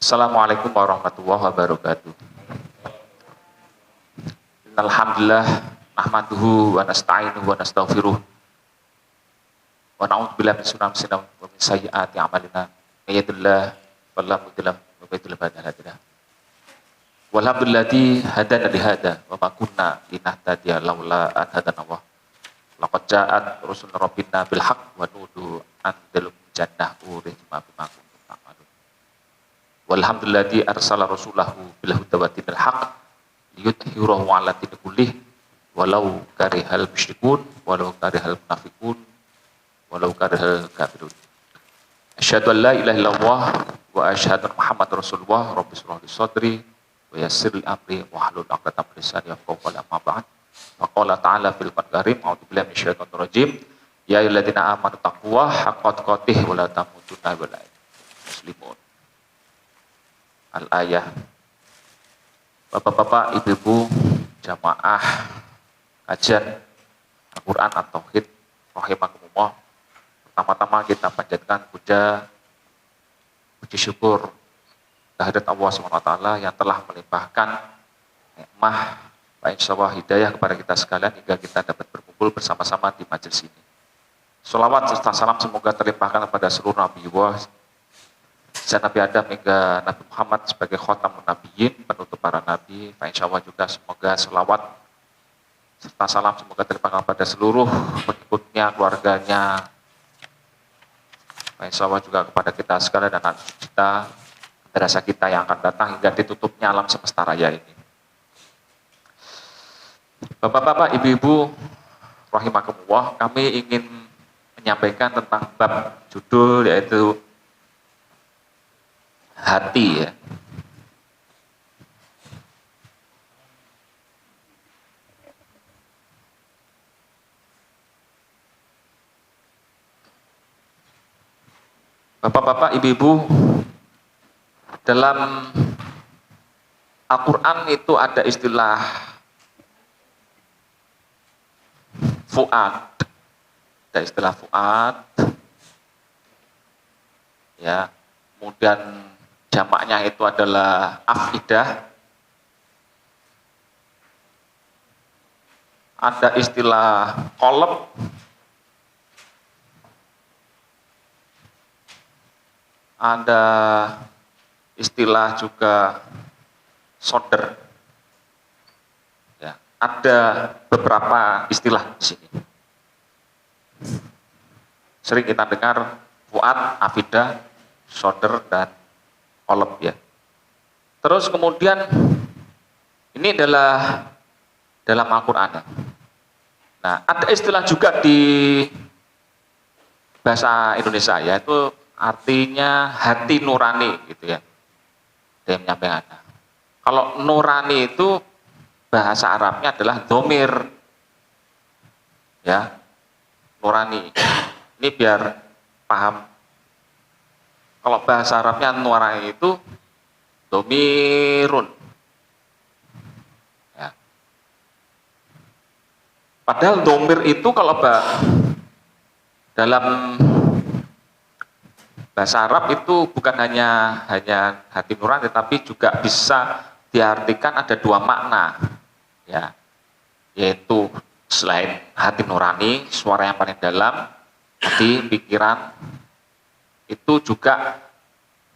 Assalamualaikum warahmatullahi wabarakatuh. Alhamdulillah nahmaduhu wa nasta'inuhu wa nastaghfiruh wa na'udzubillahi min syururi anfusina wa min sayyiati a'malina. May yahdihillahu fala mudilla lahu wa may yudlil fala hadiya lahu. Walhamdulillazi hadana li hada wa ma kunna linahtadiya laula an hadana Allah. Laqad ja'at rusul rabbina bil haqq wa nudu an dalum jannah urihma bima kuntum ta'malun. Walhamdulillazi arsala rasulahu bil huda wa dinil haqq liyudhhirahu 'ala dini kullih walau karihal musyrikun walau karihal munafiqun walau karihal kafirun. Asyhadu an la ilaha illallah wa asyhadu anna Muhammadar Rasulullah. Rabbi shrah li sadri wa yassir li amri wahlul 'uqdatam min lisani yafqahu qawli. Amma ba'd. Faqala ta'ala fil Qur'anil Karim, a'udzu billahi minasyaitonir rajim. Ya ayyuhalladzina amanu taqullaha haqqa tuqatih wa la tamutunna illa wa antum muslimun. Al-ayah. Bapak-bapak, ibu-ibu, jamaah kajian Al-Quran At-Tauhid rahimakumullah. Pertama-tama kita panjatkan puji syukur kehadirat Allah SWT yang telah melimpahkan nikmah wa insyaallah hidayah kepada kita sekalian hingga kita dapat berkumpul bersama-sama di majelis ini. Sholawat serta salam semoga terlimpahkan kepada seluruh Nabi sejak Nabi Adam hingga Nabi Muhammad sebagai khatamun nabiyyin, penutup para nabi. Insyaallah juga semoga selawat serta salam semoga terlimpahkan kepada seluruh pengikutnya, keluarganya. Insyaallah juga kepada kita sekalian dan anak kita, generasi kita yang akan datang hingga ditutupnya alam semesta raya ini. Bapak-bapak, ibu-ibu, rahimakumullah, kami ingin menyampaikan tentang bab judul yaitu hati, ya. Bapak-bapak, ibu-ibu, dalam Al-Quran itu ada istilah fuad, ada istilah fuad, ya. Kemudian jamaknya itu adalah afidah. Ada istilah qalb, ada istilah juga soder. Ya, ada beberapa istilah di sini. Sering kita dengar fuad, afidah, soder, dan qalb, ya. Terus kemudian ini adalah dalam Al-Quran, ya. Nah, ada istilah juga di bahasa Indonesia, yaitu artinya hati nurani, gitu, ya. Dia menyampaikan. Kalau nurani itu bahasa Arabnya adalah dhamir, ya, nurani. Ini biar paham. Kalau bahasa Arabnya nurani itu dhamirun. Ya. Padahal dhamir itu kalau dalam bahasa Arab itu bukan hanya hati nurani, tetapi juga bisa diartikan ada dua makna, ya, yaitu selain hati nurani, suara yang paling dalam, hati, pikiran, itu juga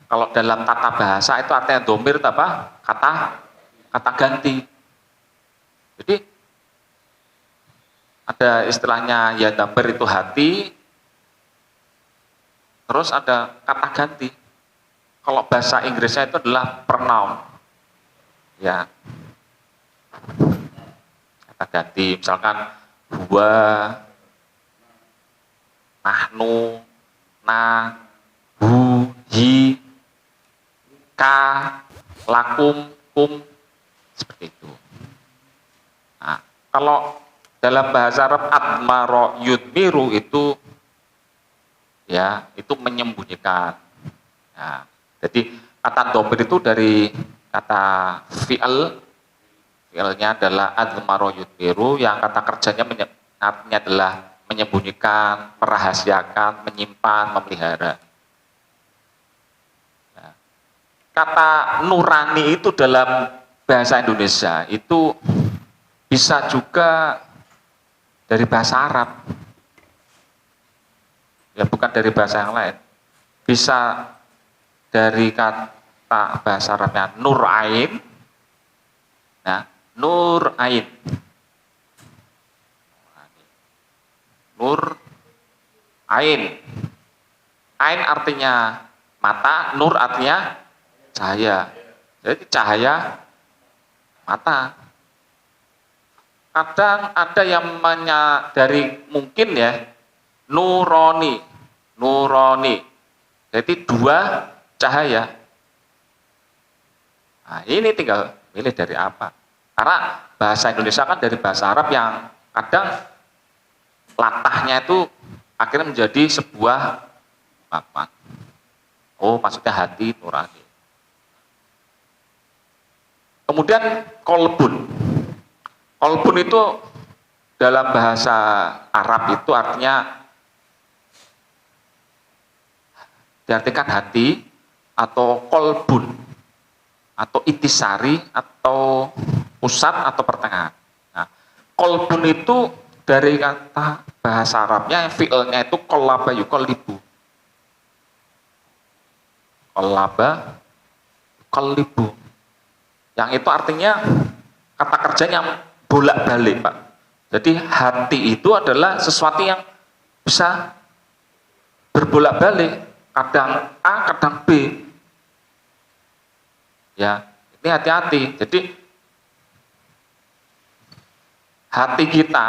kalau dalam tata bahasa itu artinya dhamir apa? Kata ganti. Jadi ada istilahnya ya dhamir itu hati. Terus ada kata ganti. Kalau bahasa Inggrisnya itu adalah pronoun. Ya. Kata ganti, misalkan huwa, nahnu, na, hu, hi, ka, lakum, kum, seperti itu. Nah, kalau dalam bahasa Arab admaro yudmiru itu, ya, itu menyembunyikan. Nah, jadi kata dhamir itu dari kata fi'ilnya adalah admaro yudmiru, yang kata kerjanya artinya adalah menyembunyikan, merahasiakan, menyimpan, memelihara. Nah, kata nurani itu dalam bahasa Indonesia itu bisa juga dari bahasa Arab. Ya bukan dari bahasa yang lain. Bisa dari kata bahasa Arabnya nur ain. Nah, nur ain. Nur ain. Ain artinya mata, nur artinya cahaya. Jadi cahaya mata. Kadang ada yang dari mungkin ya nuroni, nuroni. Jadi dua cahaya. Nah, ini tinggal milih dari apa. Karena bahasa Indonesia kan dari bahasa Arab yang kadang latahnya itu akhirnya menjadi sebuah makna. Oh, maksudnya hati nurani. Kemudian kolbun. Kolbun itu dalam bahasa Arab itu artinya diartikan hati atau kolbun atau itisari atau pusat atau pertengahan. Nah, kolbun itu dari kata bahasa Arabnya fi'ilnya itu kolaba yukollibu. Kolaba yukollibu. Yang itu artinya kata kerjanya bolak-balik, Pak. Jadi hati itu adalah sesuatu yang bisa berbolak-balik, kadang A, kadang B. Ya, ini hati-hati. Jadi hati kita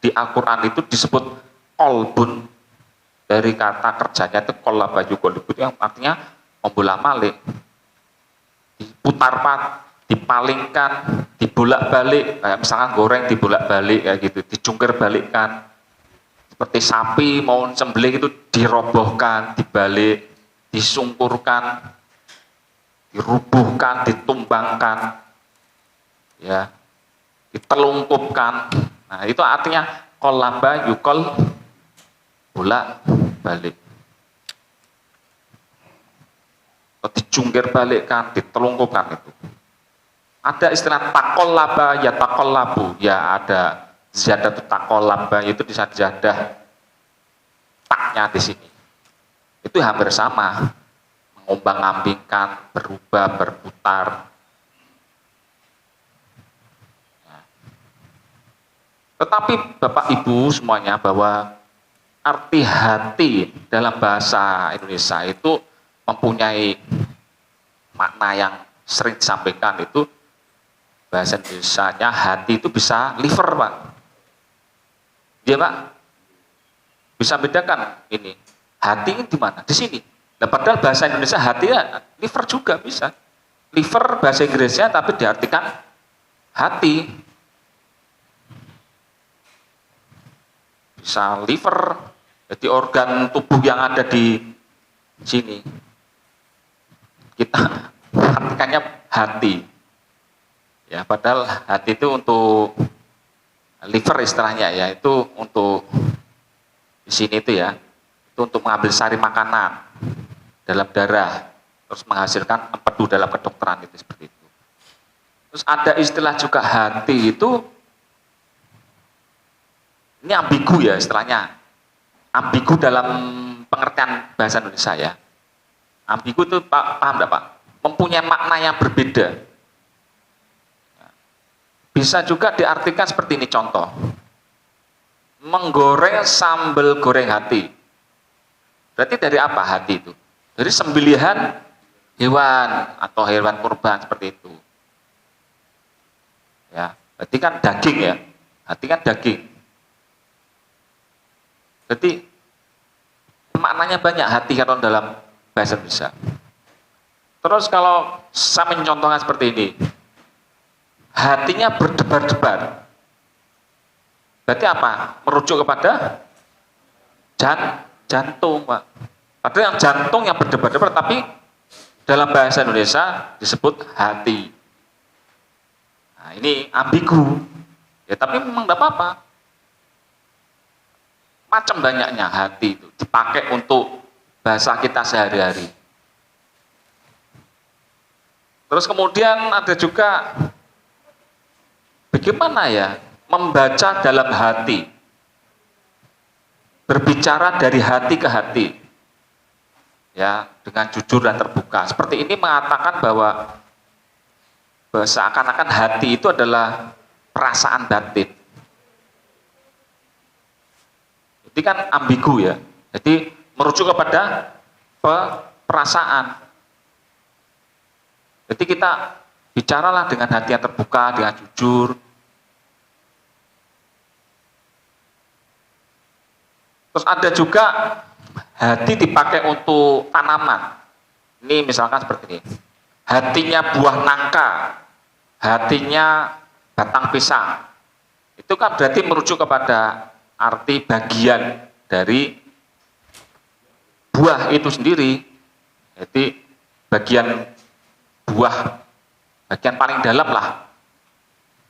di Al-Quran itu disebut kolbun, dari kata kerjanya itu kolaba yukollibu, yang artinya membolak-balik, diputar-pat, dipalingkan, dibolak-balik, kayak misalkan goreng dibolak-balik kayak gitu, dijungkir-balikkan. Seperti sapi mau sembelih itu dirobohkan, dibalik, disungkurkan, dirubuhkan, ditumbangkan, ya, ditelungkupkan. Nah, itu artinya kolaba yukol bolak-balik. Dijungkir-balikkan, ditelungkupkan itu. Ada istilah takollaba ya takollabu, ya ada ziyadah takollaba, itu bisa ziyadah taknya di sini. Itu hampir sama, mengombang-ambingkan, berubah, berputar. Tetapi Bapak Ibu semuanya, bahwa arti hati dalam bahasa Indonesia itu mempunyai makna yang sering disampaikan. Itu bahasa Indonesianya hati itu bisa liver, Pak. Iya, Pak. Bisa bedakan ini. Hati ini di mana? Di sini. Nah, padahal bahasa Indonesia hati ya liver juga bisa. Liver bahasa Inggrisnya tapi diartikan hati. Bisa liver, jadi organ tubuh yang ada di sini. Kita artikannya hati. Ya, padahal hati itu untuk liver istilahnya, ya, itu untuk di sini itu ya, itu untuk mengambil sari makanan dalam darah, terus menghasilkan empedu dalam kedokteran itu seperti itu. Terus ada istilah juga hati itu, ini ambigu ya istilahnya, ambigu dalam pengertian bahasa Indonesia ya. Ambigu itu paham enggak, Pak? Mempunyai makna yang berbeda. Bisa juga diartikan seperti ini, contoh. Menggoreng sambal goreng hati. Berarti dari apa hati itu? Dari sembelihan hewan atau hewan kurban seperti itu. Ya, berarti kan daging ya. Hati kan daging. Jadi maknanya banyak hati kalau dalam bahasa Indonesia. Terus kalau saya mencontohkan seperti ini. Hatinya berdebar-debar. Berarti apa? Merujuk kepada jantung, Pak. Padahal yang jantung yang berdebar-debar, tapi dalam bahasa Indonesia disebut hati. Nah, ini ambigu. Ya, tapi memang tidak apa-apa. Macam banyaknya hati itu dipakai untuk bahasa kita sehari-hari. Terus kemudian ada juga bagaimana ya membaca dalam hati, berbicara dari hati ke hati, ya dengan jujur dan terbuka. Seperti ini mengatakan bahwa seakan-akan hati itu adalah perasaan batin. Jadi kan ambigu ya. Jadi merujuk kepada perasaan. Jadi kita bicaralah dengan hati yang terbuka, dengan jujur. Terus ada juga hati dipakai untuk tanaman. Ini misalkan seperti ini. Hatinya buah nangka, hatinya batang pisang. Itu kan berarti merujuk kepada arti bagian dari buah itu sendiri. Jadi bagian buah, bagian paling dalam lah.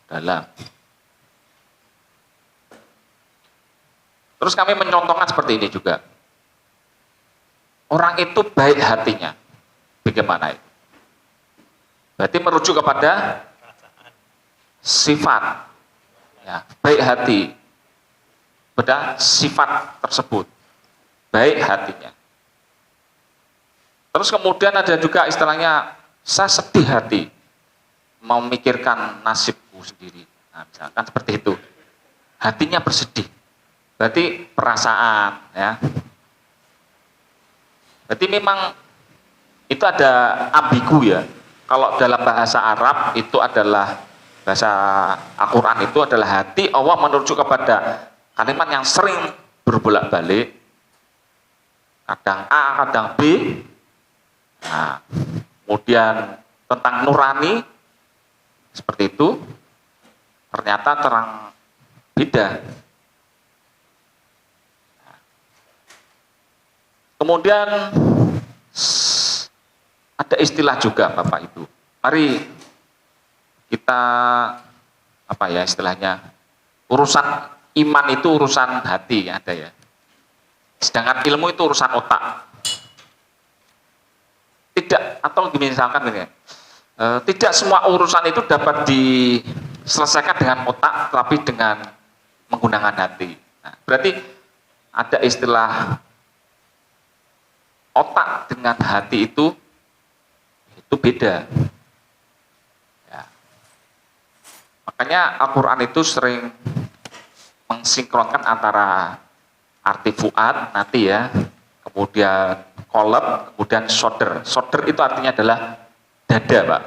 Dalam. Terus kami mencontohkan seperti ini juga. Orang itu baik hatinya. Bagaimana itu? Berarti merujuk kepada sifat. Ya, baik hati. Pada sifat tersebut. Baik hatinya. Terus kemudian ada juga istilahnya, saya sedih hati. Memikirkan nasibku sendiri. Nah, misalkan seperti itu. Hatinya bersedih. Berarti perasaan. Ya. Berarti memang itu ada ambigu ya. Kalau dalam bahasa Arab itu adalah bahasa Al-Quran itu adalah hati, Allah merujuk kepada kalimat yang sering berbolak-balik, kadang A, kadang B. Nah, kemudian tentang nurani seperti itu, ternyata terang beda. Kemudian ada istilah juga Bapak Ibu. Mari kita apa ya istilahnya, urusan iman itu urusan hati ada ya. Sedangkan ilmu itu urusan otak. Tidak, atau misalkan ini, tidak semua urusan itu dapat diselesaikan dengan otak, tapi dengan menggunakan hati. Nah, berarti ada istilah otak dengan hati itu beda. Ya. Makanya Al-Quran itu sering mensinkronkan antara arti fuad nanti ya, kemudian kolab, kemudian soder. Soder itu artinya adalah dada, Pak.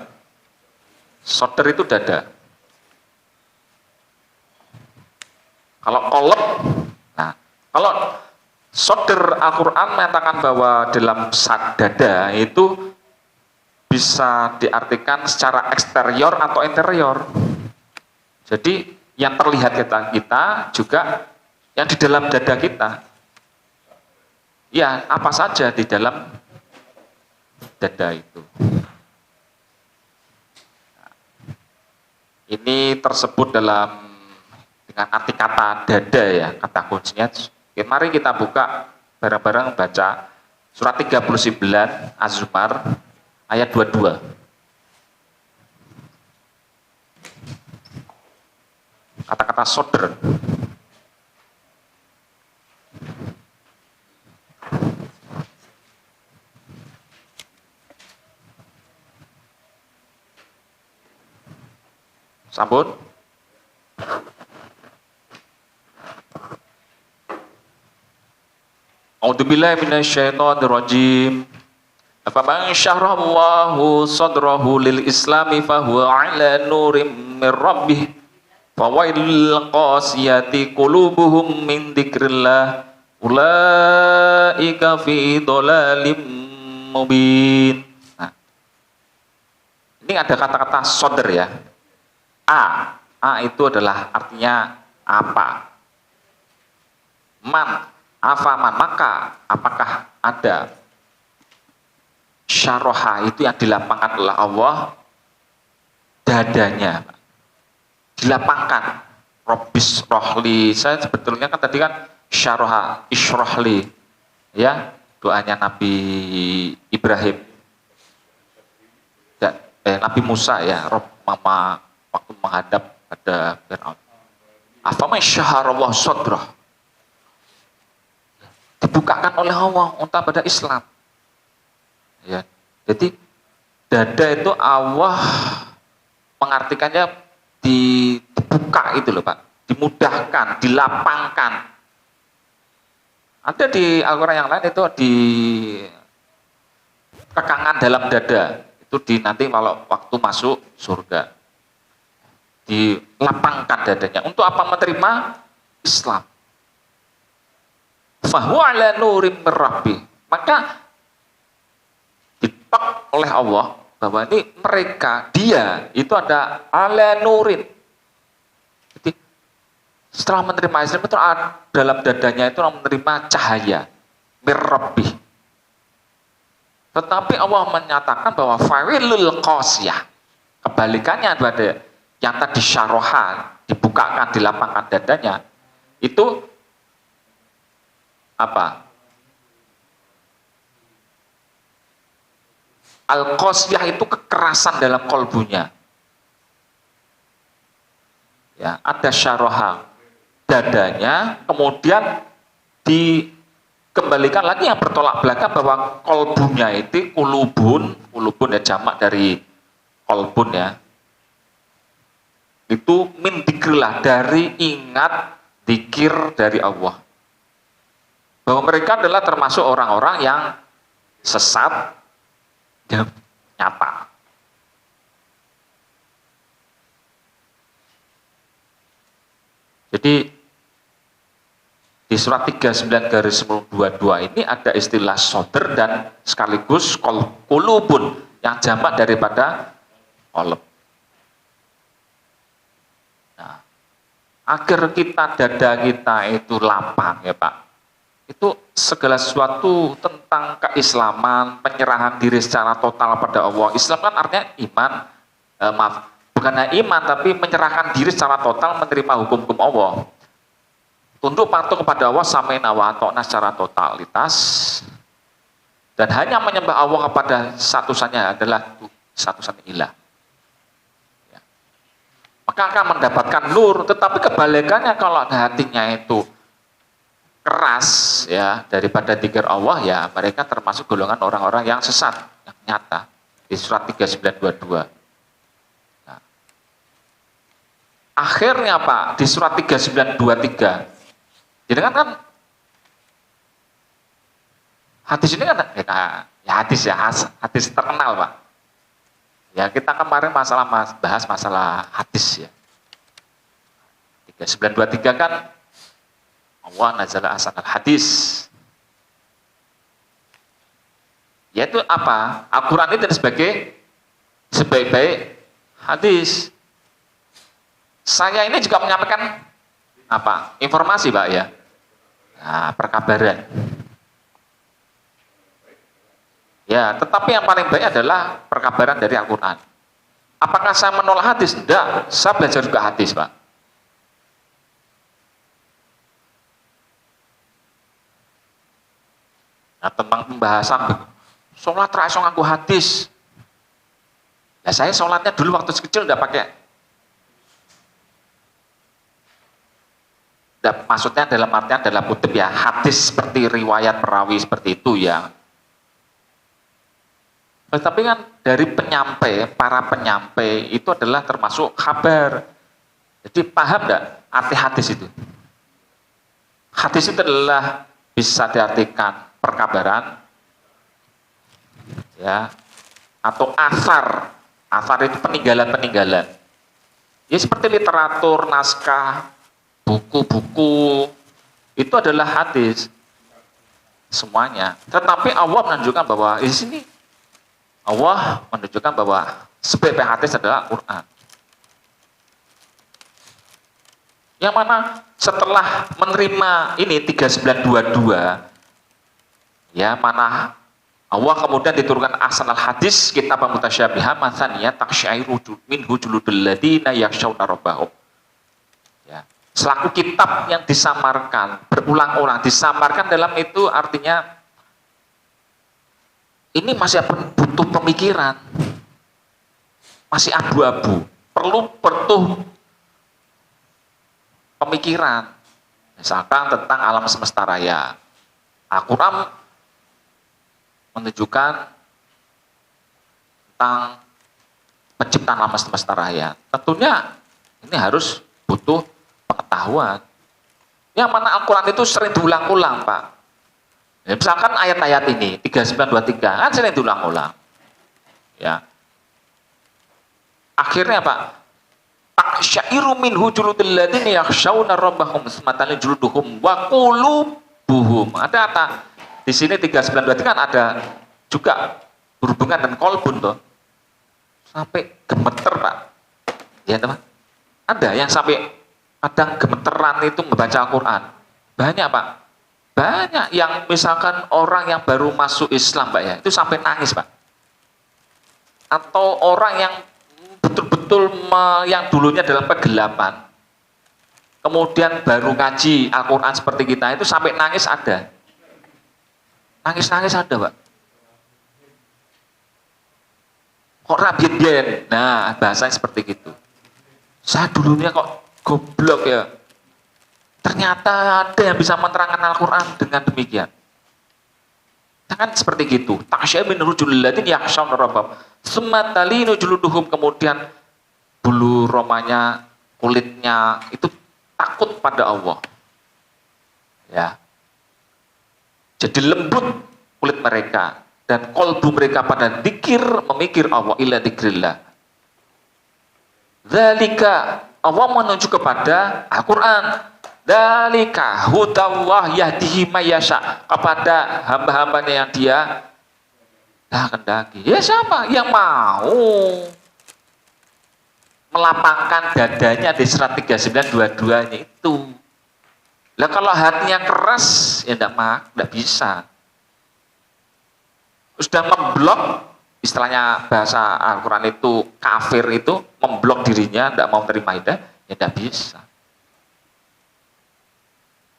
Soder itu dada. Kalau kolab, nah kalau soder Al-Quran mengatakan bahwa dalam dada itu bisa diartikan secara eksterior atau interior. Jadi yang terlihat kita juga yang di dalam dada kita. Ya, apa saja di dalam dada itu. Ini tersebut dengan arti kata dada ya, kata kuncinya. Oke, mari kita buka bareng-bareng baca surat 39 Az-Zumar ayat 22. Kata-kata soder. Sambut. A'udzubillahi minasyaitonir rajim. Faman syarahallahu sadrahu lil islami fahuwa ala nurim min rabbih fawailil qasiyati qulubuhum min dzikrillah ulaika fi dhalalim mubin. Nah, ini ada kata-kata sodr ya. A itu adalah artinya apa? Man, afaman, maka apakah ada? Syaroha itu yang dilapangkan oleh Allah dadanya, dilapangkan. Robbis rohli, saya sebetulnya kan tadi kan syaroha isrohli ya, doanya Nabi Ibrahim. Nabi Musa ya, Rob mama waktu menghadap pada Fir'aun. Afama syaharallah sodrah. Dibukakan oleh Allah untuk pada Islam. Ya. Jadi dada itu Allah mengartikannya dibuka itu loh Pak, dimudahkan, dilapangkan. Ada di Al-Quran yang lain itu di kekangan dalam dada. Itu di nanti kalau waktu masuk surga. Dilapangkan dadanya. Untuk apa? Menerima Islam. Fahuwa ala nurim rabbi. Maka ditok oleh Allah bahwa ini mereka, dia itu ada ala nurin. Jadi setelah menerima Islam itu dalam dadanya itu menerima cahaya mirrabbi. Tetapi Allah menyatakan bahwa fa'ilul qasiyah, kebalikannya pada yang tadi syarohan, dibukakan, dilapangkan dadanya, itu apa? Al-qasiyah itu kekerasan dalam kolbunya. Ya, ada syaroha dadanya, kemudian dikembalikan lagi yang bertolak belakang bahwa kolbunya itu kulubun ya jamak dari kolbun ya. Itu min dikirlah, dari ingat dikir dari Allah. Bahwa mereka adalah termasuk orang-orang yang sesat dan nyata. Jadi di surat 39/22 ini ada istilah soder dan sekaligus kulubun yang jamak daripada kolb. Nah, agar dada kita itu lapang ya Pak. Itu segala sesuatu tentang keislaman, penyerahan diri secara total pada Allah. Islam kan artinya iman, bukan hanya iman tapi menyerahkan diri secara total menerima hukum-hukum Allah. Tunduk patuh kepada Allah samaina wa ata'na secara totalitas. Dan hanya menyembah Allah kepada satu-satunya adalah satu-satunya ilah. Ya. Maka akan mendapatkan nur, tetapi kebalikannya kalau hatinya itu keras ya daripada dzikir Allah ya, mereka termasuk golongan orang-orang yang sesat yang nyata di surat 39/22. Nah, akhirnya Pak di surat 39/23 jadi kan hadis ini kan ya hadis terkenal Pak ya, kita kemarin bahas masalah hadis ya. 39/23 kan Allah nazala asanal hadis. Yaitu apa? Al-Quran itu sebagai sebaik-baik hadis. Saya ini juga menyampaikan apa? Informasi Pak ya. Nah, perkabaran. Ya, tetapi yang paling baik adalah perkabaran dari Al-Quran. Apakah saya menolak hadis? Tidak, saya belajar juga hadis Pak. Nah, tentang pembahasan sholat raiso nganggo hadis. Ya saya sholatnya dulu waktu kecil udah pakai. Maksudnya dalam artian dalam kutip ya hadis seperti riwayat perawi seperti itu ya. Tetapi kan dari para penyampai itu adalah termasuk kabar. Jadi paham enggak arti hadis itu? Hadis itu adalah bisa diartikan perkabaran ya atau asar itu peninggalan ya seperti literatur, naskah, buku-buku itu adalah hadis semuanya. Tetapi Allah menunjukkan bahwa di sini Allah menunjukkan bahwa sebaik-baik hadis adalah Quran, yang mana setelah menerima ini 39/22 ya, mana Allah kemudian diturunkan ahsanal hadis kitab mutasyabiha matsaniyah taqsyairu minhu juludul ladina yakhshawna rabbahum. Ya, selaku kitab yang disamarkan, berulang-ulang disamarkan dalam itu artinya ini masih butuh pemikiran. masih abu-abu, perlu pemikiran, misalkan tentang alam semesta raya. Al-Quran menunjukkan tentang penciptaan alam semesta raya. Tentunya ini harus butuh pengetahuan. Yang mana Al-Quran itu sering diulang-ulang, Pak. Ya, misalkan ayat-ayat ini 3923 kan sering diulang-ulang. Ya. Akhirnya Pak, syairu minhu juludul ladina yakhshawna rabbahum sematani juluduhum wa qulubuhum. Ada apa? Di sini 3923 kan ada juga berhubungan dengan kolbun tuh. Sampai gemeter, Pak. Ya, teman. Ada yang sampai kadang gemeteran itu membaca Al-Quran. Banyak, Pak. Banyak yang misalkan orang yang baru masuk Islam, Pak, ya, itu sampai nangis, Pak. Atau orang yang betul-betul yang dulunya dalam kegelapan, kemudian baru ngaji Al-Quran seperti kita, itu sampai nangis ada. Nangis-nangis ada, Pak. Kok rabien-bien? Nah, bahasanya seperti gitu. Saya dulunya kok goblok ya. Ternyata ada yang bisa menerangkan Al-Quran dengan demikian. Kan seperti gitu. Taksya min rujulil ladina yakhshawna rabbahum tsumma talinu juluduhum, kemudian bulu romanya, kulitnya itu takut pada Allah. Ya. Jadi lembut kulit mereka dan kolbu mereka pada zikir, memikir Allah, illa dzikrillah. Dzalika, Allah menuju kepada Al-Quran. Dzalika hudallah yahdihi mayyasha, kepada hamba-hambanya yang dia kehendaki. Ya siapa yang mau melapangkan dadanya di surat 3922-nya itu. Lah kalau hatinya keras ya enggak bisa. Sudah memblok, istilahnya bahasa Al-Quran itu kafir, itu memblok dirinya, tidak mau terima hidayah, ya tidak bisa.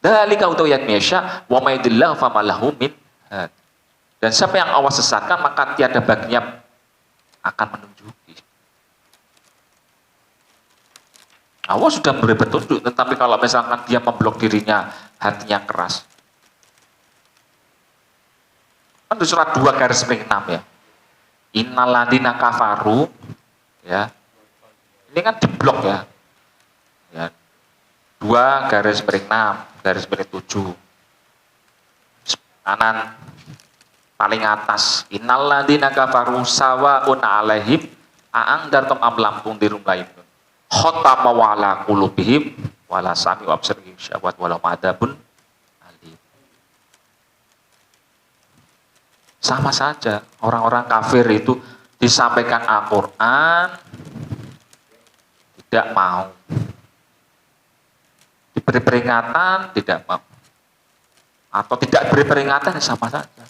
Dzalika utawiyat mi'asya wa maydillahu famalahu min had. Dan siapa yang Allah sesatkan maka tiada baginya akan menunjuki. Allah sudah memberi petunjuk, tetapi kalau misalkan dia memblok dirinya, hatinya keras. Kan di surat 2 garis miring 6 ya. Innaladina kafaru, ya. Ini kan diblok ya. Ya. 2 garis miring 6, garis miring 7. Kanan paling atas. Innaladina kafaru sawa'un alaihim a'angdartum am lam tundirum la yu'minun. Khatama wa'ala qulubihim wala sami wa absarihim syahwat wala madabun alim. Sama saja orang-orang kafir itu disampaikan Al-Quran tidak mau, diberi peringatan tidak mau, atau tidak beri peringatan sama saja.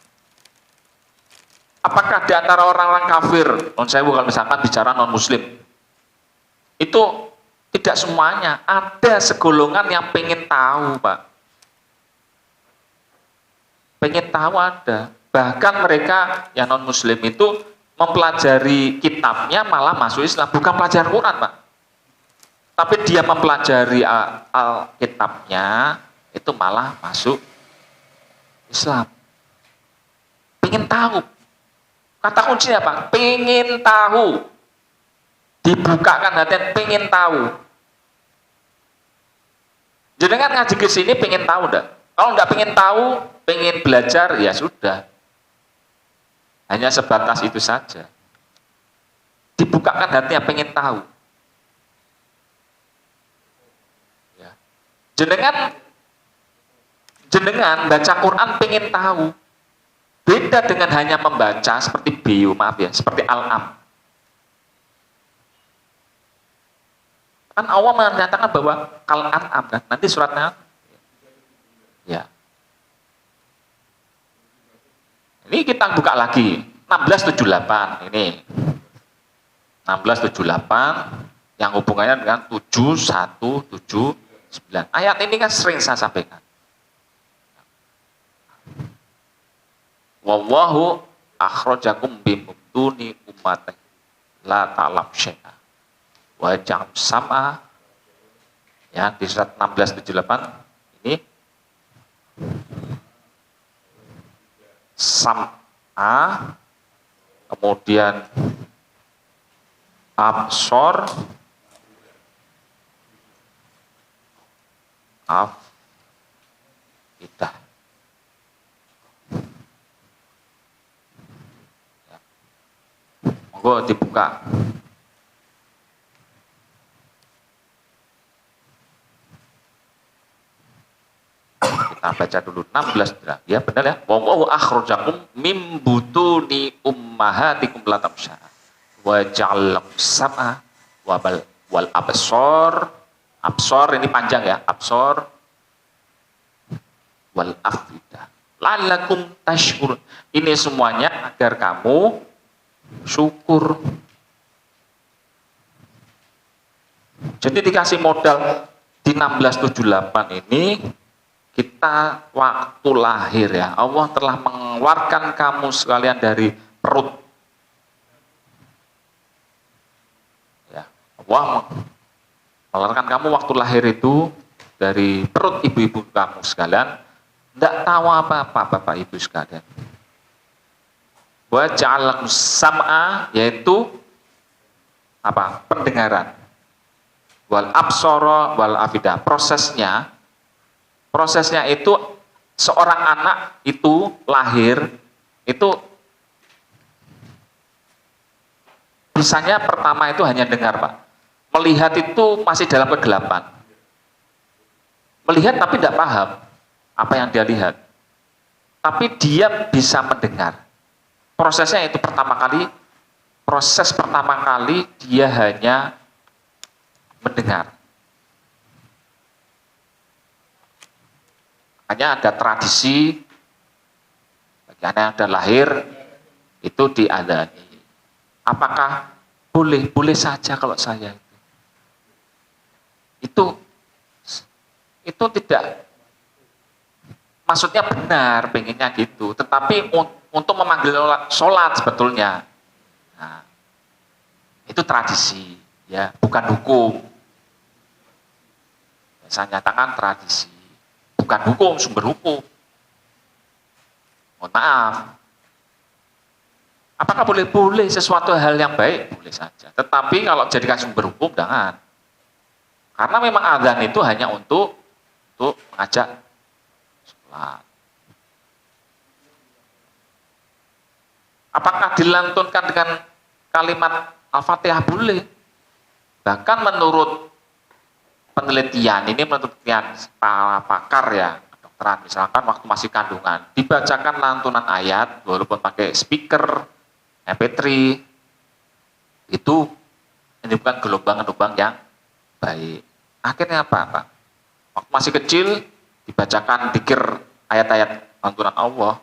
Apakah di antara orang-orang kafir, saya bukan misalkan bicara non muslim, itu tidak semuanya, ada segolongan yang pengen tahu, Pak. Pengen tahu ada. Bahkan mereka yang non muslim itu mempelajari kitabnya malah masuk Islam, bukan pelajar Quran, Pak. Tapi dia mempelajari Alkitabnya itu malah masuk Islam. Pengen tahu. Kata kuncinya apa? Pengen tahu. Dibukakan hati, pengen tahu. Jenengan ngaji ke sini pengen tahu enggak? Kalau enggak pengen tahu, pengen belajar, ya sudah. Hanya sebatas itu saja. Dibukakan hatinya pengen tahu. Ya. Jenengan baca Quran pengen tahu. Beda dengan hanya membaca seperti bio, maaf ya, seperti Al-Am. Kan Allah menyatakan bahwa Al-An'am kan, nanti suratnya. Ya. Ini kita buka lagi 1678 ini. 1678 yang hubungannya dengan 7179. Ayat ini kan sering saya sampaikan. Wallahu akhrajakum bimubtuni ummatin la ta'lam syai'a wa ja'al sam'a, ya di surat 1678 ini sam'a, kemudian absor, afidah. Ya. Monggo dibuka. Kita baca dulu 16 ya benar ya. Wallahu akhrajakum mim butuni ummahatikum la tamsha wa ja'alakum sam'a wal absor. Absor ini panjang ya, absor wal afidah la'allakum tashkurun. Ini semuanya agar kamu syukur. Jadi dikasih modal di 1678 ini, kita waktu lahir ya, Allah telah mengeluarkan kamu sekalian dari perut. Ya, Allah mengeluarkan kamu waktu lahir itu dari perut ibu-ibu kamu sekalian, tidak tahu apa-apa Bapak Ibu sekalian. Wa ja'alakum sam'a, yaitu apa? Pendengaran. Wal absara wal afidah. Prosesnya itu seorang anak itu lahir itu bisanya pertama itu hanya dengar, Pak. Melihat itu masih dalam kegelapan. Melihat tapi tidak paham apa yang dia lihat. Tapi dia bisa mendengar. Prosesnya itu proses pertama kali dia hanya mendengar. Hanya ada tradisi bagi anak yang sudah lahir itu diadani. Apakah boleh? Boleh saja kalau saya itu tidak, maksudnya benar, pengennya gitu, tetapi untuk memanggil sholat sebetulnya, nah, itu tradisi, ya, bukan hukum. Saya nyatakan tradisi, bukan hukum, sumber hukum. Mohon maaf. Apakah boleh? Boleh, sesuatu hal yang baik, boleh saja. Tetapi kalau jadikan sumber hukum, jangan. Karena memang adzan itu hanya untuk mengajak sholat. Apakah dilantunkan dengan kalimat Al-Fatihah? Boleh. Bahkan menurut penelitian, ini menurut penelitian para pakar ya, kedokteran, misalkan waktu masih kandungan, dibacakan lantunan ayat, walaupun pakai speaker, MP3, itu menimbulkan gelombang-gelombang yang baik. Akhirnya apa, Pak? Waktu masih kecil, dibacakan dzikir ayat-ayat lantunan Allah,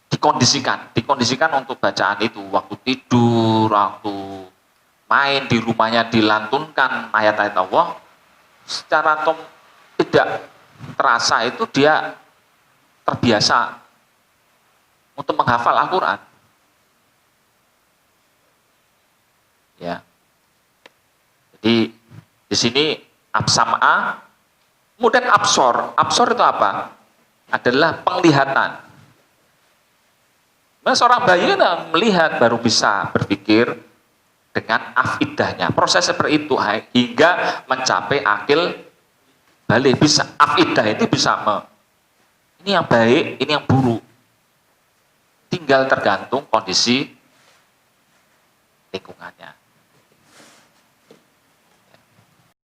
dikondisikan untuk bacaan itu, waktu tidur, waktu main di rumahnya dilantunkan ayat-ayat Allah, secara tidak terasa itu dia terbiasa untuk menghafal Al-Quran. Ya. Jadi di sini absam'a, kemudian absor. Absor itu apa? Adalah penglihatan. Nah, seorang bayi melihat baru bisa berpikir dengan afidahnya. Proses seperti itu hingga mencapai akil balik. Bisa afidah itu bisa ini yang baik, ini yang buruk. Tinggal tergantung kondisi lingkungannya.